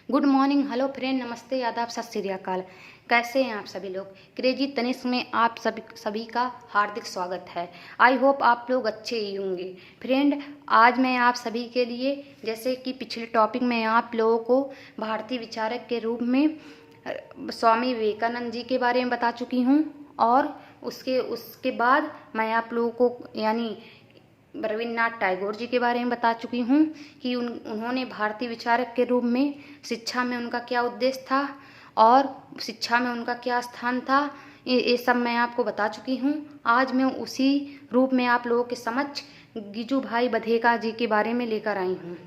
Good morning, hello friend, नमस्ते, आदाब, सत श्री अकाल। कैसे हैं आप सभी लोग। क्रेजी तनिष्क में आप सभी का हार्दिक स्वागत है। आई होप आप लोग अच्छे ही होंगे। फ्रेंड, आज मैं आप सभी के लिए, जैसे कि पिछले टॉपिक में आप लोगों को भारतीय विचारक के रूप में स्वामी विवेकानंद जी के बारे में बता चुकी हूँ, और उसके बाद मैं आप लोगों को यानी रविन्द्रनाथ टैगोर जी के बारे में बता चुकी हूँ कि उन्होंने भारतीय विचारक के रूप में शिक्षा में उनका क्या उद्देश्य था और शिक्षा में उनका क्या स्थान था। ये सब मैं आपको बता चुकी हूँ। आज मैं उसी रूप में आप लोगों के समक्ष गिजू भाई बधेका जी के बारे में लेकर आई हूँ।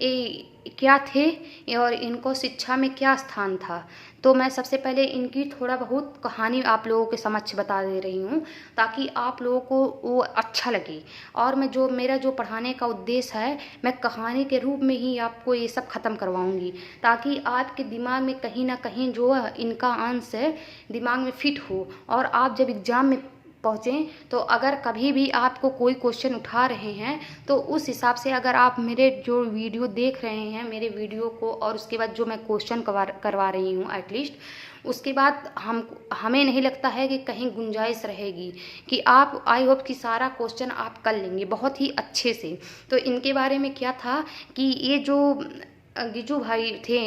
ये क्या थे और इनको शिक्षा में क्या स्थान था। तो मैं सबसे पहले इनकी थोड़ा बहुत कहानी आप लोगों के समक्ष बता दे रही हूँ, ताकि आप लोगों को वो अच्छा लगे। और मेरा जो पढ़ाने का उद्देश्य है, मैं कहानी के रूप में ही आपको ये सब ख़त्म करवाऊँगी, ताकि आपके दिमाग में कहीं ना कहीं जो इनका अंश है दिमाग में फिट हो, और आप जब एग्ज़ाम में पहुँचें तो अगर कभी भी आपको कोई क्वेश्चन उठा रहे हैं तो उस हिसाब से अगर आप मेरे जो वीडियो देख रहे हैं, मेरे वीडियो को, और उसके बाद जो मैं क्वेश्चन करवा रही हूँ एटलीस्ट, उसके बाद हमें नहीं लगता है कि कहीं गुंजाइश रहेगी कि आप, आई होप कि सारा क्वेश्चन आप कर लेंगे बहुत ही अच्छे से। तो इनके बारे में क्या था कि ये जो गिजू भाई थे,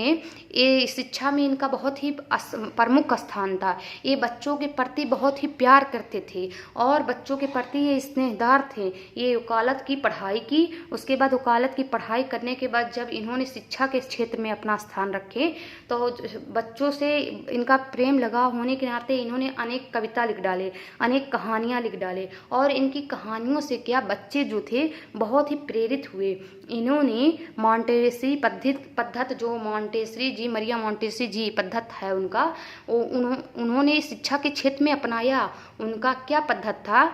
ये शिक्षा में इनका बहुत ही प्रमुख स्थान था। ये बच्चों के प्रति बहुत ही प्यार करते थे और बच्चों के प्रति ये स्नेहदार थे। ये वकालत की पढ़ाई की, उसके बाद वकालत की पढ़ाई करने के बाद जब इन्होंने शिक्षा के क्षेत्र में अपना स्थान रखे तो बच्चों से इनका प्रेम लगा होने के नाते इन्होंने अनेक कविता लिख डाले, अनेक कहानियाँ लिख डाले, और इनकी कहानियों से क्या बच्चे जो थे बहुत ही प्रेरित हुए। इन्होंने मॉन्टेसरी पद्धत जो मॉन्टेसरी जी, मरिया मॉन्टेसरी जी पद्धत है उनका, उन्होंने शिक्षा के क्षेत्र में अपनाया। उनका क्या पद्धत था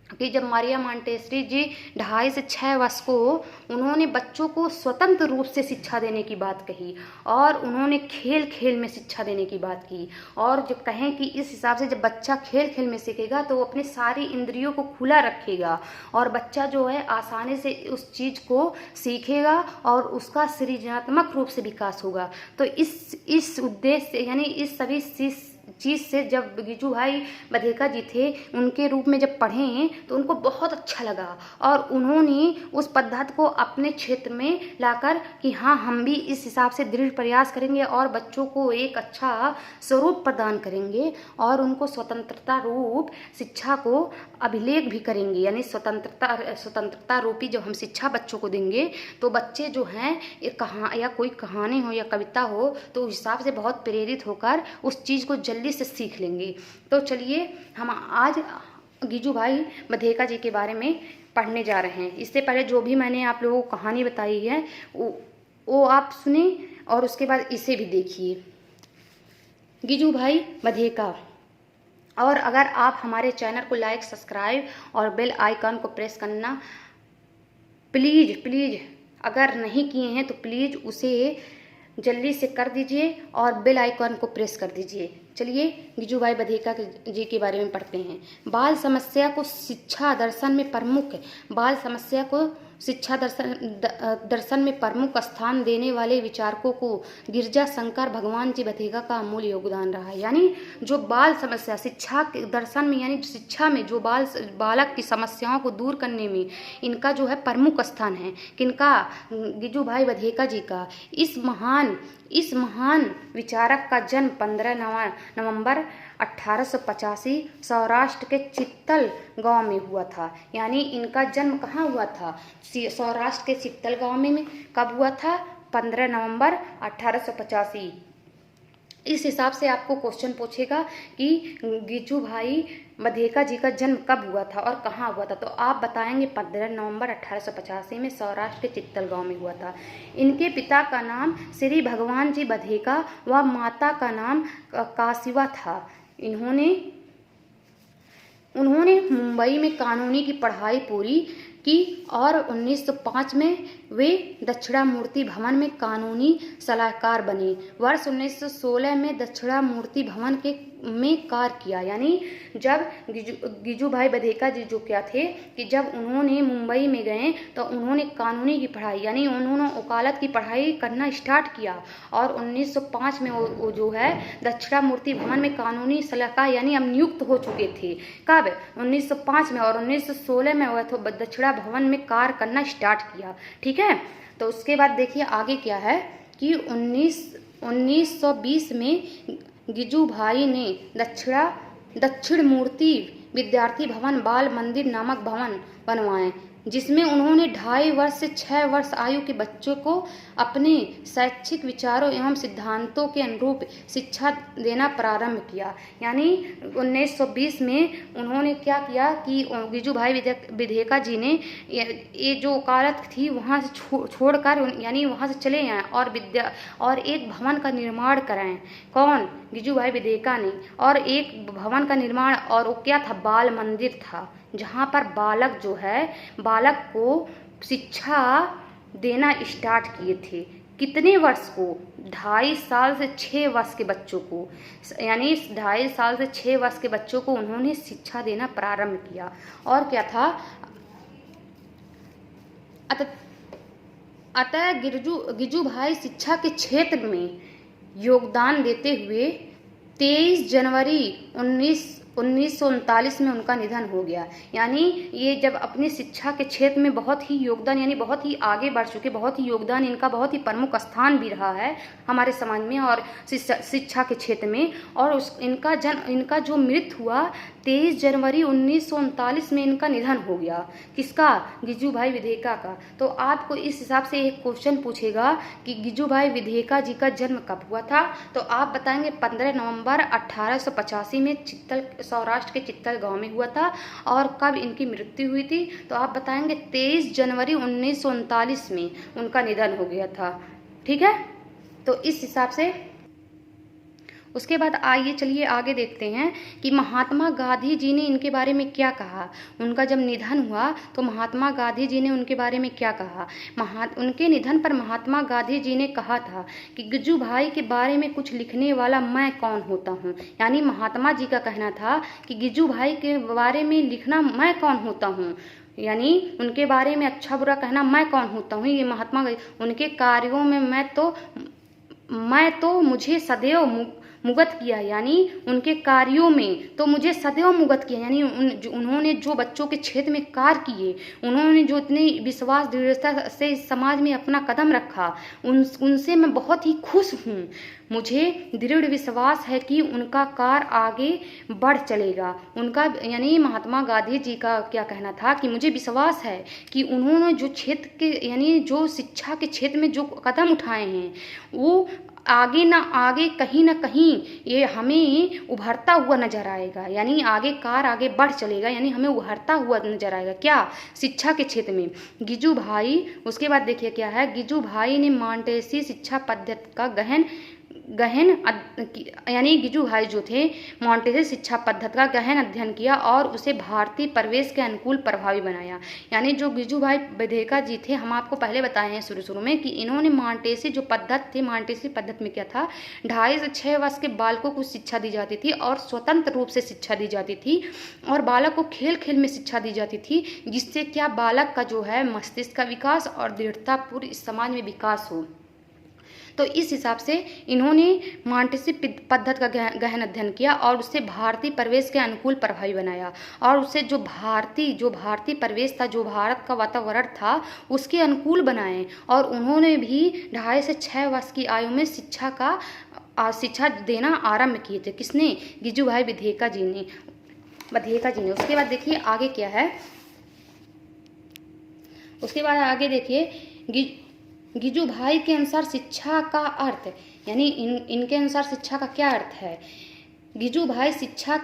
कि जब मारिया मॉन्टेसरी जी 2.5 से 6 वर्ष को, उन्होंने बच्चों को स्वतंत्र रूप से शिक्षा देने की बात कही, और उन्होंने खेल खेल में शिक्षा देने की बात की। और जब कहें कि इस हिसाब से जब बच्चा खेल खेल में सीखेगा तो वो अपने सारी इंद्रियों को खुला रखेगा, और बच्चा जो है आसानी से उस चीज़ को सीखेगा और उसका सृजनात्मक रूप से विकास होगा। तो इस उद्देश्य से, यानी इस सभी चीज़ से जब गिजू भाई बधेका जी थे उनके रूप में जब पढ़े तो उनको बहुत अच्छा लगा, और उन्होंने उस पद्धति को अपने क्षेत्र में लाकर कि हाँ, हम भी इस हिसाब से दृढ़ प्रयास करेंगे और बच्चों को एक अच्छा स्वरूप प्रदान करेंगे, और उनको स्वतंत्रता रूप शिक्षा को अभिलेख भी करेंगे। यानी स्वतंत्रता रूपी जब हम शिक्षा बच्चों को देंगे तो बच्चे जो हैं या कोई कहानी हो या कविता हो तो उस हिसाब से बहुत प्रेरित होकर उस चीज़ को जल्दी से सीख लेंगे। तो चलिए हम आज गिजू भाई बधेका जी के बारे में पढ़ने जा रहे हैं। इससे पहले जो भी मैंने आप लोगों को कहानी बताई है वो आप सुने, और उसके बाद इसे भी देखिए। गिजू भाई बधेका। और अगर आप हमारे चैनल को लाइक, सब्सक्राइब और बेल आइकन को प्रेस करना प्लीज़ अगर नहीं किए हैं तो प्लीज़ उसे जल्दी से कर दीजिए और बेल आइकन को प्रेस कर दीजिए। चलिए गिजू भाई बधेका जी के बारे में पढ़ते हैं। बाल समस्या को शिक्षा दर्शन में प्रमुख, बाल समस्या को शिक्षा दर्शन में प्रमुख स्थान देने वाले विचारकों को गिरजा शंकर भगवान जी बधेका का अमूल्य योगदान रहा है। यानी जो बाल समस्या शिक्षा के दर्शन में, यानी शिक्षा में जो बालक की समस्याओं को दूर करने में इनका जो है प्रमुख स्थान है। किनका? गिजू भाई बधेका जी का। इस महान विचारक का जन्म 15 नवंबर 1885 सौराष्ट्र के चित्तल गांव में हुआ था। यानी इनका जन्म कहाँ हुआ था? सौराष्ट्र के चित्तल गांव में कब हुआ था? 15 नवंबर 1885। इस हिसाब से आपको क्वेश्चन पूछेगा कि गिजू भाई बधेका जी का जन्म कब हुआ था और कहाँ हुआ था, तो आप बताएंगे 15 नवंबर 1885 में सौराष्ट्र के चित्तल गांव में हुआ था। इनके पिता का नाम श्री भगवान जी बधेका व माता का नाम काशिवा था। उन्होंने मुंबई में कानूनी की पढ़ाई पूरी की और 1905 में वे दक्षिणामूर्ति भवन में कानूनी सलाहकार बने। वर्ष 1916 में दक्षिणामूर्ति भवन में कार्य किया। यानी जब गिजू भाई बधेका जी जो क्या थे कि जब उन्होंने मुंबई में गए तो उन्होंने कानूनी की पढ़ाई यानी उन्होंने वकालत की पढ़ाई करना स्टार्ट किया और 1905 में वो जो है दक्षिणामूर्ति भवन में कानूनी सलाहकार यानी अब नियुक्त हो चुके थे। कब? 1905 में, और 1916 में वह तो दक्षिणा भवन में कार्य करना स्टार्ट किया। ठीक है, तो उसके बाद देखिए आगे क्या है कि 1920 में गिजू भाई ने दक्षिण मूर्ति विद्यार्थी भवन बाल मंदिर नामक भवन बनवाए, जिसमें उन्होंने 2.5 वर्ष से 6 वर्ष आयु के बच्चों को अपने शैक्षिक विचारों एवं सिद्धांतों के अनुरूप शिक्षा देना प्रारंभ किया। यानी 1920 में उन्होंने क्या किया कि गिजू भाई विधेका जी ने ये जो वकालत थी वहाँ से छोड़कर यानी वहाँ से चले आए और एक भवन का निर्माण कराएं। कौन? गिजू भाई विधेका ने। और एक भवन का निर्माण, और वो क्या था? बाल मंदिर था, जहाँ पर बालक को शिक्षा देना स्टार्ट किए थे। कितने वर्ष को? 2.5 साल से 6 वर्ष के बच्चों को, यानी 2.5 साल से 6 वर्ष के बच्चों को उन्होंने शिक्षा देना प्रारंभ किया। और क्या था? अतः गिजू भाई शिक्षा के क्षेत्र में योगदान देते हुए 23 जनवरी 1939 में उनका निधन हो गया। यानी ये जब अपनी शिक्षा के क्षेत्र में बहुत ही योगदान यानी बहुत ही आगे बढ़ चुके, बहुत ही योगदान इनका बहुत ही प्रमुख स्थान भी रहा है हमारे समाज में और शिक्षा के क्षेत्र में। और इनका जो मृत्यु हुआ 23 जनवरी 1939 में इनका निधन हो गया। किसका? गिजू भाई विधेका का। तो आपको इस हिसाब से एक क्वेश्चन पूछेगा कि गिजू भाई विधेका जी का जन्म कब हुआ था, तो आप बताएंगे 15 नवंबर 1885 में सौराष्ट्र के चित्तल गांव में हुआ था। और कब इनकी मृत्यु हुई थी, तो आप बताएंगे 23 जनवरी 1939 में उनका निधन हो गया था। ठीक है, तो इस हिसाब से उसके बाद आइए चलिए आगे देखते हैं कि महात्मा गांधी जी ने इनके बारे में क्या कहा। उनका जब निधन हुआ तो महात्मा गांधी जी ने उनके बारे में क्या कहा। उनके निधन पर महात्मा गांधी जी ने कहा था कि गिजू भाई के बारे में कुछ लिखने वाला मैं कौन होता हूँ। यानी महात्मा जी का कहना था कि गिजू भाई के बारे में लिखना मैं कौन होता हूँ, यानी उनके बारे में अच्छा बुरा कहना मैं कौन होता हूँ। ये महात्मा उनके कार्यों में मैं तो मुझे सदैव मुगत किया, यानी उनके कार्यों में तो मुझे सदैव मुगत किया। यानी उन्होंने जो बच्चों के क्षेत्र में कार्य किए, उन्होंने जो इतनी विश्वास दृढ़ता से समाज में अपना कदम रखा, उनसे मैं बहुत ही खुश हूँ। मुझे दृढ़ विश्वास है कि उनका कार्य आगे बढ़ चलेगा। उनका यानी महात्मा गांधी जी का क्या कहना था कि मुझे विश्वास है कि उन्होंने जो क्षेत्र के यानी जो शिक्षा के क्षेत्र में जो कदम उठाए हैं वो आगे कहीं ना कहीं ये हमें उभरता हुआ नजर आएगा। यानी आगे बढ़ चलेगा, यानी हमें उभरता हुआ नजर आएगा। क्या? शिक्षा के क्षेत्र में गिजू भाई। उसके बाद देखिए क्या है, गिजू भाई ने मॉन्टेसी शिक्षा पद्धति का गहन यानी गिजू भाई जो थे मॉन्टेसी शिक्षा पद्धति का गहन अध्ययन किया और उसे भारतीय परिवेश के अनुकूल प्रभावी बनाया। यानी जो गिजू भाई विधेका जी थे, हम आपको पहले बताए हैं शुरू में कि इन्होंने मॉन्टेसी जो पद्धति थी, मॉन्टेसी पद्धति में क्या था, 2.5 से 6 वर्ष के बालकों को शिक्षा दी जाती थी और स्वतंत्र रूप से शिक्षा दी जाती थी और बालक को खेल खेल में शिक्षा दी जाती थी, जिससे क्या बालक का जो है मस्तिष्क का विकास और दृढ़ता पूरी समाज में विकास हो। तो इस हिसाब से इन्होंने मॉन्टेसी पद्धति का गहन अध्ययन किया और उससे भारतीय परिवेश के अनुकूल प्रभावी बनाया और उससे जो भारतीय परिवेश था, जो भारत का वातावरण था, उसके अनुकूल बनाए। और उन्होंने भी 2.5 से 6 वर्ष की आयु में शिक्षा देना आरंभ किए थे। किसने? गिजू भाई विधेका जी ने। उसके बाद देखिए आगे क्या है, उसके बाद आगे देखिए गिजू भाई के अनुसार शिक्षा का अर्थ, यानी इनके अनुसार शिक्षा का क्या अर्थ है। गिजू भाई शिक्षा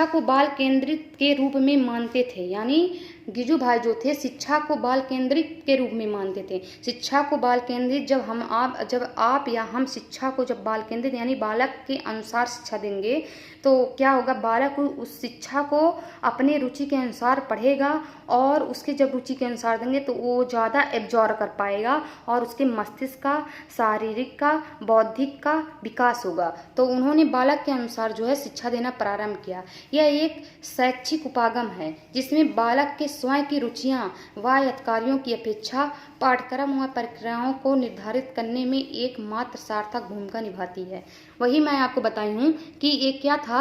को बाल केंद्रित के रूप में मानते थे। यानी गिजू भाई जो थे शिक्षा को बाल केंद्रित के रूप में मानते थे। शिक्षा को बाल केंद्रित जब आप या हम शिक्षा को जब बाल केंद्रित यानी बालक के अनुसार शिक्षा देंगे तो क्या होगा, बालक उस शिक्षा को अपने रुचि के अनुसार पढ़ेगा और उसके जब रुचि के अनुसार देंगे तो वो ज़्यादा एब्जॉर्ब कर पाएगा और उसके मस्तिष्क का, शारीरिक का, बौद्धिक का विकास होगा। तो उन्होंने बालक के अनुसार जो है शिक्षा देना प्रारंभ किया। यह एक शैक्षिक उपागम है जिसमें बालक के स्वयं की रुचियाँ व अधिकारियों की अपेक्षा पाठ्यक्रम व प्रक्रियाओं को निर्धारित करने में एकमात्र सार्थक भूमिका निभाती है। वही मैं आपको बताई हूँ कि ये क्या था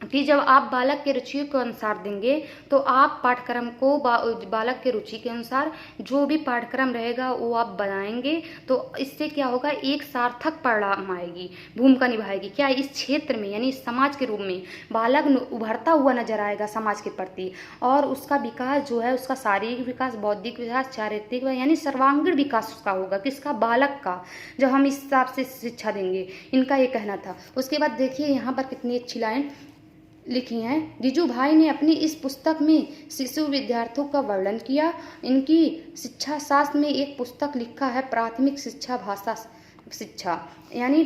कि जब आप बालक के रुचियों के अनुसार देंगे तो आप पाठ्यक्रम को बालक के रुचि के अनुसार जो भी पाठ्यक्रम रहेगा वो आप बनाएंगे तो इससे क्या होगा, एक सार्थक परिणाम आएगी, भूमिका निभाएगी। क्या इस क्षेत्र में यानी समाज के रूप में बालक उभरता हुआ नजर आएगा समाज के प्रति और उसका विकास जो है, उसका शारीरिक विकास, बौद्धिक विकास, चारित्रिक यानी सर्वांगीण विकास उसका होगा, किसका, बालक का, जब हम इस हिसाब से शिक्षा देंगे। इनका ये कहना था। उसके बाद देखिए यहाँ पर कितनी अच्छी लाइन लिखी हैं। गिजू भाई ने अपनी इस पुस्तक में शिशु विद्यार्थियों का वर्णन किया। इनकी शिक्षा शास्त्र में एक पुस्तक लिखा है, प्राथमिक शिक्षा भाषा शिक्षा यानी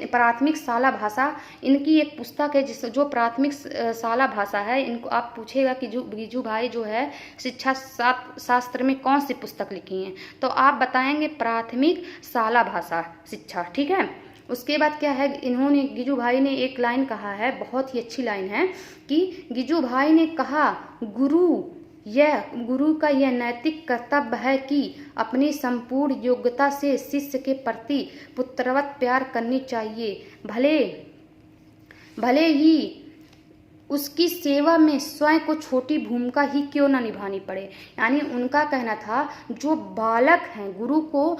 प्राथमिक शाला भाषा। इनकी एक पुस्तक है जो प्राथमिक शाला भाषा है। इनको आप पूछेगा कि गिजू भाई जो है शिक्षा शास्त्र में कौन सी पुस्तक लिखी हैं तो आप बताएंगे प्राथमिक शाला भाषा शिक्षा। ठीक है। उसके बाद क्या है, इन्होंने गिजू भाई ने एक लाइन कहा है, बहुत ही अच्छी लाइन है कि गिजू भाई ने कहा गुरु का यह नैतिक कर्तव्य है कि अपनी संपूर्ण योग्यता से शिष्य के प्रति पुत्रवत प्यार करनी चाहिए, भले ही उसकी सेवा में स्वयं को छोटी भूमिका ही क्यों ना निभानी पड़े। यानी उनका कहना था जो बालक हैं, गुरु को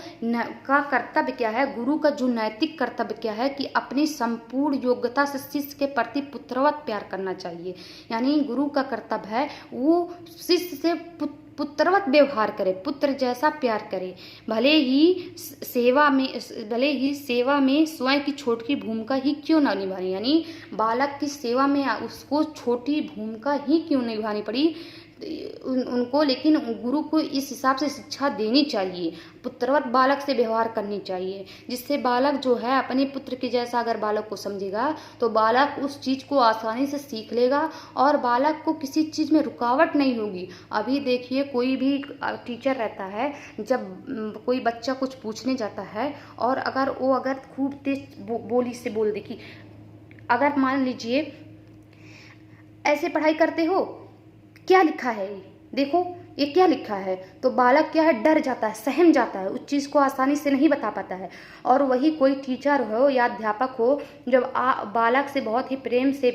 का कर्तव्य क्या है, गुरु का जो नैतिक कर्तव्य क्या है कि अपनी संपूर्ण योग्यता से शिष्य के प्रति पुत्रवत प्यार करना चाहिए। यानी गुरु का कर्तव्य है वो शिष्य से पुत्रवत व्यवहार करे, पुत्र जैसा प्यार करे, भले ही सेवा में स्वयं की छोटी भूमिका ही क्यों ना निभानी। यानी बालक की सेवा में उसको छोटी भूमिका ही क्यों निभानी पड़ी उनको, लेकिन गुरु को इस हिसाब से शिक्षा देनी चाहिए, पुत्रवत बालक से व्यवहार करनी चाहिए, जिससे बालक जो है अपने पुत्र के जैसा अगर बालक को समझेगा तो बालक उस चीज़ को आसानी से सीख लेगा और बालक को किसी चीज़ में रुकावट नहीं होगी। अभी देखिए कोई भी टीचर रहता है, जब कोई बच्चा कुछ पूछने जाता है और अगर खूब तेज बोली से बोल दे कि अगर मान लीजिए ऐसे पढ़ाई करते हो, क्या लिखा है देखो ये क्या लिखा है, तो बालक क्या है, डर जाता है, सहम जाता है, उस चीज़ को आसानी से नहीं बता पाता है। और वही कोई टीचर हो या अध्यापक हो जब बालक से बहुत ही प्रेम से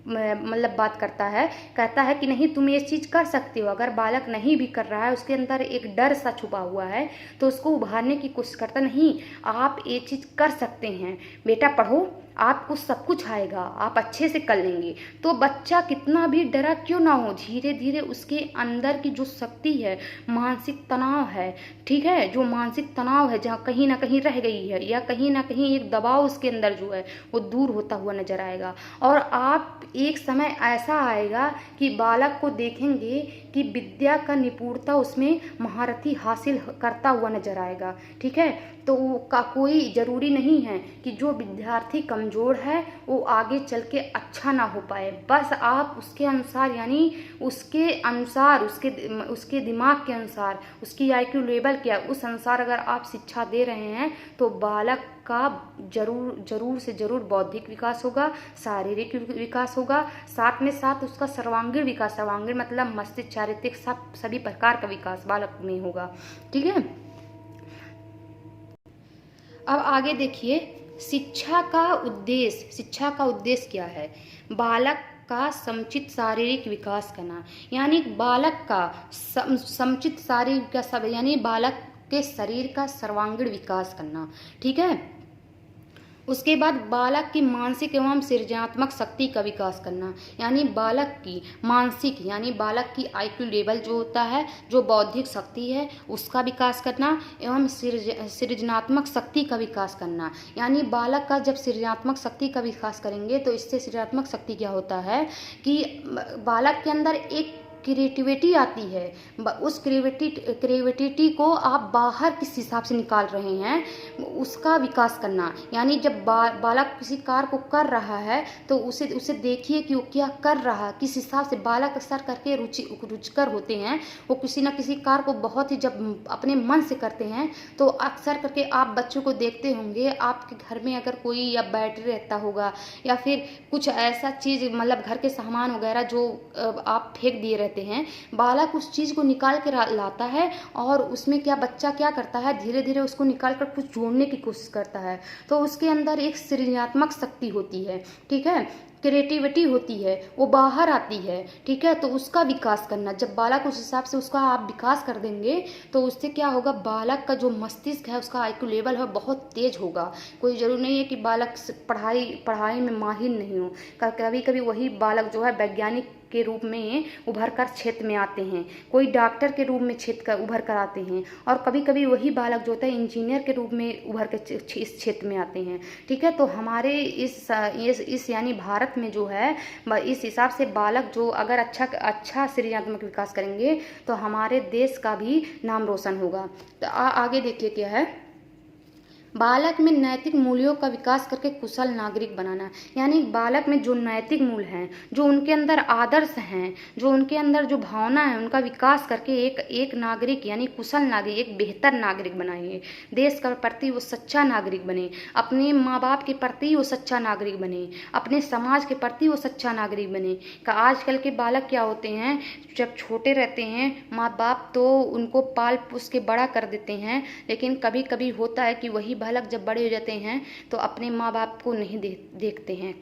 मतलब बात करता है, कहता है कि नहीं तुम ये चीज़ कर सकते हो, अगर बालक नहीं भी कर रहा है, उसके अंदर एक डर सा छुपा हुआ है तो उसको उभारने की कोशिश करता, नहीं आप ये चीज़ कर सकते हैं बेटा, पढ़ो आपको सब कुछ आएगा, आप अच्छे से कर लेंगे। तो बच्चा कितना भी डरा क्यों ना हो, धीरे धीरे उसके अंदर की जो शक्ति है, मानसिक तनाव है, ठीक है, जो मानसिक तनाव है जहाँ कहीं ना कहीं रह गई है या कहीं ना कहीं एक दबाव उसके अंदर जो है वो दूर होता हुआ नजर आएगा। और आप एक समय ऐसा आएगा कि बालक को देखेंगे कि विद्या का निपुणता उसमें महारथी हासिल करता हुआ नजर आएगा। ठीक है, तो का कोई ज़रूरी नहीं है कि जो विद्यार्थी कमज़ोर है वो आगे चल के अच्छा ना हो पाए, बस आप उसके अनुसार यानी उसके अनुसार उसके दिमाग के अनुसार उसकी IQ लेवल क्या उस अनुसार अगर आप शिक्षा दे रहे हैं तो बालक का जरूर से जरूर बौद्धिक विकास होगा, शारीरिक विकास होगा, साथ में साथ उसका सर्वांगीण विकास, सर्वांगीण मतलब मस्तिष्क, चारित्रिक सभी प्रकार का विकास बालक में होगा। ठीक है, अब आगे देखिए शिक्षा का उद्देश्य क्या है। बालक का समुचित शारीरिक विकास करना, यानी बालक का समुचित शारीरिक विकास यानी बालक के शरीर का सर्वांगीण विकास करना। ठीक है, उसके बाद बालक की मानसिक एवं सृजनात्मक शक्ति का विकास करना, यानी बालक की मानसिक यानी बालक की IQ लेवल जो होता है, जो बौद्धिक शक्ति है उसका विकास करना एवं सृजनात्मक शक्ति का विकास करना। यानी बालक का जब सृजनात्मक शक्ति का विकास करेंगे तो इससे सृजनात्मक शक्ति क्या होता है कि बालक के अंदर एक क्रिएटिविटी आती है, उस क्रिएटिविटी को आप बाहर किस हिसाब से निकाल रहे हैं उसका विकास करना। यानी जब बालक किसी कार्य को कर रहा है तो उसे देखिए कि वो क्या कर रहा है, किस हिसाब से। बालक अक्सर करके रुचिकर होते हैं, वो किसी न किसी कार्य को बहुत ही जब अपने मन से करते हैं तो अक्सर करके आप बच्चों को देखते होंगे, आपके घर में अगर कोई या बैटरी रहता होगा या फिर कुछ ऐसा चीज़, मतलब घर के सामान वगैरह जो आप फेंक दिए रहते हैं, बालक उस चीज़ को निकाल के लाता है और उसमें बच्चा क्या करता है, धीरे धीरे उसको निकाल कर कुछ जोड़ने की कोशिश करता है। तो उसके अंदर एक सृजनात्मक शक्ति होती है, ठीक है, क्रिएटिविटी होती है, वो बाहर आती है, ठीक है। तो उसका विकास करना, जब बालक उस हिसाब से उसका आप विकास कर देंगे तो उससे क्या होगा, बालक का जो मस्तिष्क है उसका IQ लेवल है बहुत तेज होगा। कोई ज़रूरी नहीं है कि बालक पढ़ाई में माहिर नहीं हो। कभी कभी वही बालक जो है वैज्ञानिक के रूप में उभर कर क्षेत्र में आते हैं, कोई डॉक्टर के रूप में उभर कर आते हैं, और कभी कभी वही बालक जो होता है इंजीनियर के रूप में उभर कर इस क्षेत्र में आते हैं, ठीक है। तो हमारे इस यानी भारत में जो है इस हिसाब से बालक जो अगर अच्छा सृजनात्मक विकास करेंगे तो हमारे देश का भी नाम रोशन होगा। तो आगे देखिए क्या है, बालक में नैतिक मूल्यों का विकास करके कुशल नागरिक बनाना। यानी बालक में जो नैतिक मूल्य हैं, जो उनके अंदर आदर्श हैं, जो उनके अंदर जो भावना है, उनका विकास करके एक नागरिक यानी कुशल नागरिक, एक बेहतर नागरिक बनाइए। देश के प्रति वो सच्चा नागरिक बने, अपने माँ बाप के प्रति वो सच्चा नागरिक बने, अपने समाज के प्रति वो सच्चा नागरिक बने। आजकल के बालक क्या होते हैं, जब छोटे रहते हैं माँ बाप तो उनको पाल पोस के बड़ा कर देते हैं, लेकिन कभी कभी होता है कि वही बालक जब बड़े हो जाते हैं तो अपने माँ बाप को नहीं देखते हैं।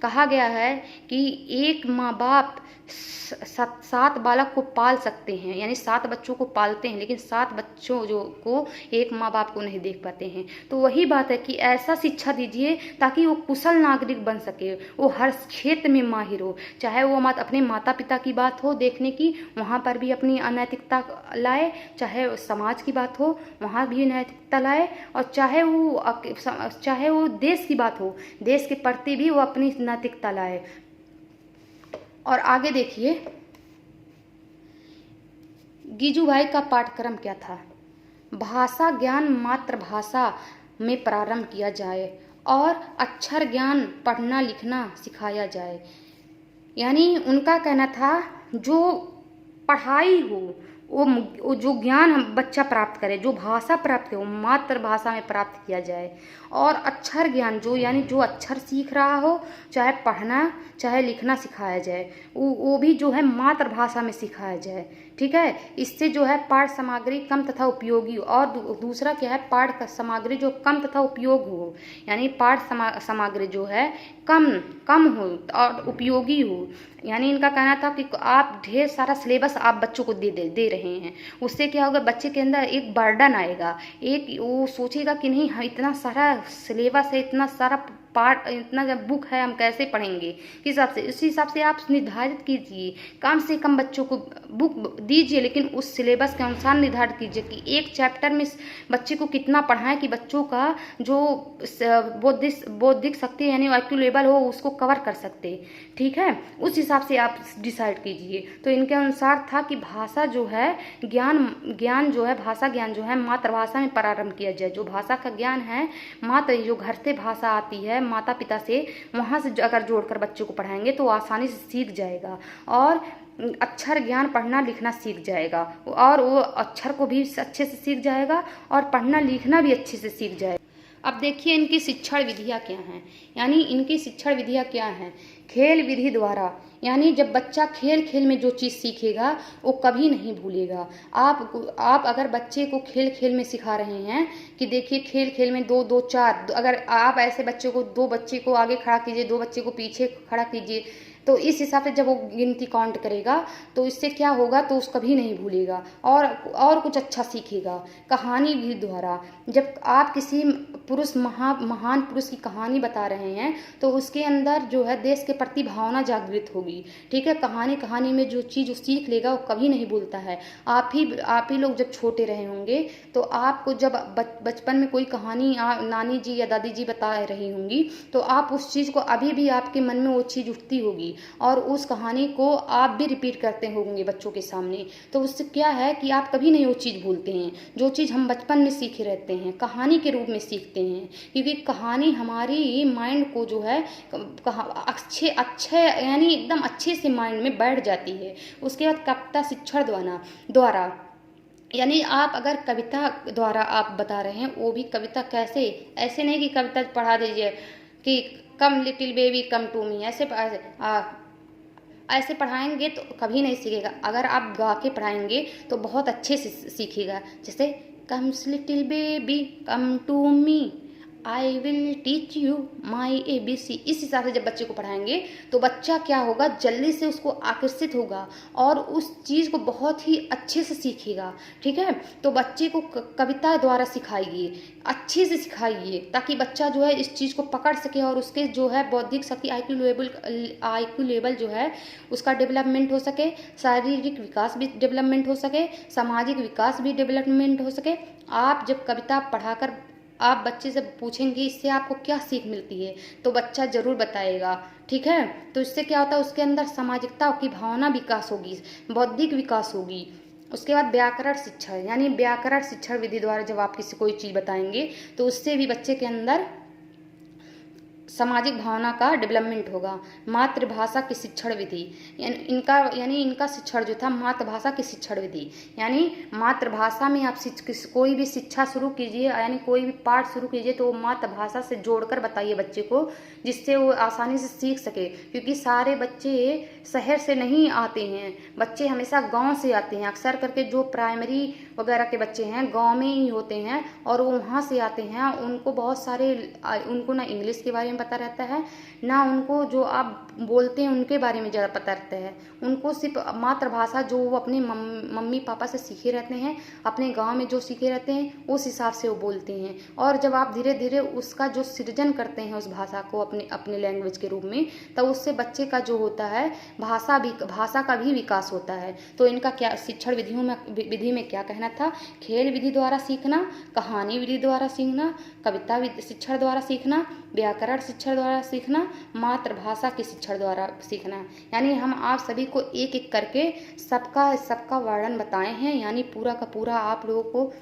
कहा गया है कि एक माँ बाप 7 बालक को पाल सकते हैं, यानी 7 बच्चों को पालते हैं, लेकिन 7 बच्चों को एक माँ बाप को नहीं देख पाते हैं। तो वही बात है कि ऐसा शिक्षा दीजिए ताकि वो कुशल नागरिक बन सके, वो हर क्षेत्र में माहिर हो, चाहे वो अपने माता पिता की बात हो देखने की, वहाँ पर भी अपनी अनैतिकता लाए, चाहे समाज की बात हो वहाँ भी नैतिकता लाए, और चाहे वो देश की बात हो, देश के प्रति भी वो अपनी नैतिकता लाए। और आगे देखिए गिजुभाई का पाठ्यक्रम क्या था। भाषा ज्ञान मातृभाषा में प्रारंभ किया जाए और अक्षर ज्ञान पढ़ना लिखना सिखाया जाए। यानी उनका कहना था जो पढ़ाई हो, वो जो ज्ञान हम बच्चा प्राप्त करे, जो भाषा प्राप्त करे वो मातृभाषा में प्राप्त किया जाए, और अक्षर ज्ञान यानी जो अक्षर सीख रहा हो, चाहे पढ़ना चाहे लिखना सिखाया जाए, वो भी जो है मातृभाषा में सिखाया जाए, ठीक है। इससे जो है पाठ्य सामग्री कम तथा उपयोगी, और दूसरा क्या है, पाठ्य सामग्री जो कम तथा उपयोग हो, यानी पाठ्य सामग्री जो है कम हो और उपयोगी हो। यानी इनका कहना था कि आप ढेर सारा सिलेबस आप बच्चों को दे रहे हैं, उससे क्या होगा, बच्चे के अंदर एक बर्डन आएगा, वो सोचेगा कि नहीं इतना सारा सिलेबस है, इतना सारा पार्ट, इतना जब बुक है हम कैसे पढ़ेंगे, किस हिसाब से। इसी हिसाब से आप निर्धारित कीजिए, कम से कम बच्चों को बुक दीजिए, लेकिन उस सिलेबस के अनुसार निर्धारित कीजिए कि एक चैप्टर में बच्चे को कितना पढ़ाएं कि बच्चों का जो बौद्धिक शक्ति यानी IQ लेवल हो उसको कवर कर सकते, ठीक है। उस हिसाब से आप डिसाइड कीजिए। तो इनके अनुसार था कि भाषा जो है ज्ञान जो है, भाषा ज्ञान जो है मातृभाषा में प्रारंभ किया जाए। जो भाषा का ज्ञान है, जो घर से भाषा आती है माता पिता से, वहाँ से अगर जोड़कर बच्चों को पढ़ाएंगे तो आसानी से सीख जाएगा, और अक्षर ज्ञान पढ़ना लिखना सीख जाएगा, और वो अक्षर को भी अच्छे से सीख जाएगा और पढ़ना लिखना भी अच्छे से सीख जाएगा। अब देखिए इनकी शिक्षण विधियाँ क्या हैं। यानी इनकी शिक्षण विधियाँ क्या हैं, खेल विधि द्वारा। यानी जब बच्चा खेल में जो चीज़ सीखेगा वो कभी नहीं भूलेगा। आप अगर बच्चे को खेल में सिखा रहे हैं कि देखिए खेल में 2 2 4, अगर आप ऐसे बच्चे को 2 बच्चे को आगे खड़ा कीजिए, 2 बच्चे को पीछे खड़ा कीजिए, तो इस हिसाब से जब वो गिनती काउंट करेगा तो इससे क्या होगा, तो उसको कभी नहीं भूलेगा और कुछ अच्छा सीखेगा। कहानी भी द्वारा, जब आप किसी महान पुरुष की कहानी बता रहे हैं तो उसके अंदर जो है देश के प्रति भावना जागृत होगी, ठीक है। कहानी में जो चीज़ सीख लेगा वो कभी नहीं भूलता है। आप ही लोग जब छोटे रहे होंगे तो आपको जब बचपन में कोई कहानी नानी जी या दादी जी बता रही होंगी तो आप उस चीज़ को अभी भी आपके मन में वो चीज़ उठती होगी होगी और उस कहानी को आप भी रिपीट करते होंगे बच्चों के सामने, तो उससे क्या है कि आप कभी नहीं वो चीज़ भूलते हैं। जो चीज़ हम बचपन में सीखे रहते हैं कहानी के रूप में सीखते हैं, क्योंकि कहानी हमारी माइंड को जो है अच्छे अच्छे यानी एकदम अच्छे से माइंड में बैठ जाती है। उसके बाद कविता शिक्षण द्वारा यानी आप अगर कविता द्वारा आप बता रहे हैं, वो भी कविता कैसे, ऐसे नहीं कि कविता पढ़ा दीजिए कि come little baby come to me, ऐसे पढ़ाएंगे तो कभी नहीं सीखेगा। अगर आप गा के पढ़ाएंगे तो बहुत अच्छे से सीखेगा। जैसे comes little baby come to me, I will teach you my ABC। इस हिसाब से जब बच्चे को पढ़ाएंगे तो बच्चा क्या होगा, जल्दी से उसको आकर्षित होगा और उस चीज़ को बहुत ही अच्छे से सीखेगा। ठीक है, तो बच्चे को कविता द्वारा सिखाइए, अच्छे से सिखाइए, ताकि बच्चा जो है इस चीज़ को पकड़ सके और उसके जो है बौद्धिक शक्ति IQ लेवल जो है उसका डेवलपमेंट हो सके, शारीरिक विकास भी डेवलपमेंट हो सके, सामाजिक विकास भी डेवलपमेंट हो सके। आप जब कविता पढ़ाकर आप बच्चे से पूछेंगे इससे आपको क्या सीख मिलती है, तो बच्चा जरूर बताएगा। ठीक है, तो इससे क्या होता है, उसके अंदर सामाजिकता की भावना विकास होगी, बौद्धिक विकास होगी। उसके बाद व्याकरण शिक्षण, यानी व्याकरण शिक्षण विधि द्वारा जब आप किसी कोई चीज़ बताएंगे तो उससे भी बच्चे के अंदर सामाजिक भावना का डेवलपमेंट होगा। मातृभाषा की शिक्षण विधि, इनका शिक्षण जो था मातृभाषा की शिक्षण विधि, यानी मातृभाषा में आप कोई भी शिक्षा शुरू कीजिए, यानी कोई भी पाठ शुरू कीजिए तो मातृभाषा से जोड़कर बताइए बच्चे को, जिससे वो आसानी से सीख सके। क्योंकि सारे बच्चे शहर से नहीं आते हैं, बच्चे हमेशा गाँव से आते हैं। अक्सर करके जो प्राइमरी वगैरह के बच्चे हैं गाँव में ही होते हैं और वो वहाँ से आते हैं। उनको बहुत सारे उनको ना इंग्लिश के बारे में पता रहता है, ना उनको जो आप बोलते हैं उनके बारे में ज़्यादा पता रहता है। उनको सिर्फ मातृभाषा जो वो अपने मम्मी पापा से सीखे रहते हैं, अपने गांव में जो सीखे रहते हैं उस हिसाब से वो बोलते हैं। और जब आप धीरे धीरे उसका जो सृजन करते हैं उस भाषा को अपने लैंग्वेज के रूप में, तब उससे बच्चे का जो होता है भाषा का भी विकास होता है। तो इनका क्या शिक्षण विधि में क्या कहना था, खेल विधि द्वारा सीखना, कहानी विधि द्वारा सीखना, कविता शिक्षण द्वारा सीखना, व्याकरण शिक्षण द्वारा सीखना, मातृभाषा के शिक्षण द्वारा सीखना। यानी हम आप सभी को एक एक करके सबका वर्णन बताए हैं, यानी पूरा का पूरा आप लोगों को